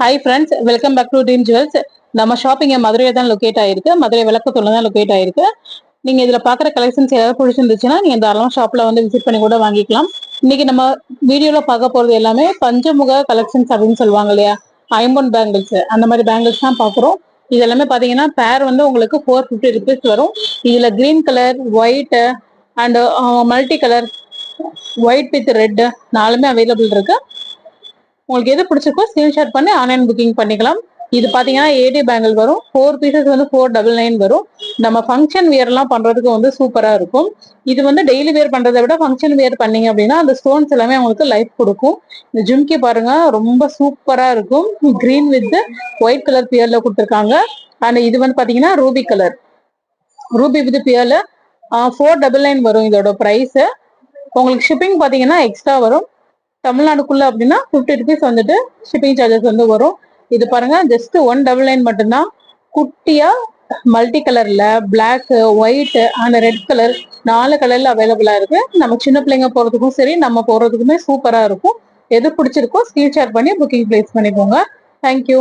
Hi friends, welcome back to Dream Jewels. நம்ம shopping மதுரையில தான் லொக்கேட் ஆயிருக்கு. மதுரை விளக்கத்தூர்ல தான் லொக்கேட் ஆயிருக்கு. நீங்க இதுல பாக்குற கலெக்ஷன்ஸ் ஏதாவது பிடிச்சிருந்துச்சுன்னா நீங்க தாராளமா ஷாப்ல வந்து விசிட் பண்ணி கூட வாங்கிக்கலாம். இன்னைக்கு நம்ம வீடியோல பார்க்க போறது எல்லாமே பஞ்சமுக கலெக்ஷன்ஸ் அப்படின்னு சொல்லுவாங்க இல்லையா, ஐம்பொன் பேங்கிள்ஸ், அந்த மாதிரி பேங்கிள்ஸ் தான் பாக்குறோம். இது எல்லாமே பாத்தீங்கன்னா பேர் வந்து உங்களுக்கு 450 ருபீஸ் வரும். இதுல green colour, white and multi colour, white with red நாலுமே அவைலபிள் இருக்கு. உங்களுக்கு எது பிடிச்சிருக்கோ ஸ்கிரீன்ஷாட் பண்ணி ஆன்லைன் புக்கிங் பண்ணிக்கலாம். இது பாத்தீங்கன்னா ஏடி பேங்கிள் வரும். 4 பீசஸ் வந்து 499 வரும். நம்ம ஃபங்க்ஷன் வியர் எல்லாம் பண்றதுக்கு வந்து சூப்பரா இருக்கும். இது வந்து டெய்லி வேர் பண்றதை விட ஃபங்க்ஷன் வியர் பண்ணீங்க அப்படின்னா அந்த ஸ்டோன்ஸ் எல்லாமே உங்களுக்கு லைஃப் கொடுக்கும். இந்த ஜும்கி பாருங்க, ரொம்ப சூப்பரா இருக்கும். கிரீன் வித் ஒயிட் கலர் பியர்ல கொடுத்துருக்காங்க. அண்ட் இது வந்து பாத்தீங்கன்னா ரூபி கலர், ரூபி வித் பியர்ல 499 வரும் இதோட பிரைஸ். உங்களுக்கு ஷிப்பிங் பாத்தீங்கன்னா எக்ஸ்ட்ரா வரும். தமிழ்நாடுக்குள்ள அப்படின்னா 50 ருபீஸ் வந்துட்டு ஷிப்பிங் சார்ஜஸ் வந்து வரும். இது பாருங்க, ஜஸ்ட் 199 மட்டும்தான். குட்டியா மல்டி கலர்ல black, white and red colour 4 கலர்ல அவைலபிளா இருக்கு. நம்ம சின்ன பிள்ளைங்க போறதுக்கும் சரி, நம்ம போறதுக்குமே சூப்பரா இருக்கும். எது பிடிச்சிருக்கோ ஸ்கிரீன்ஷாட் பண்ணி புக்கிங் பிளேஸ் பண்ணிக்கோங்க. தேங்க்யூ.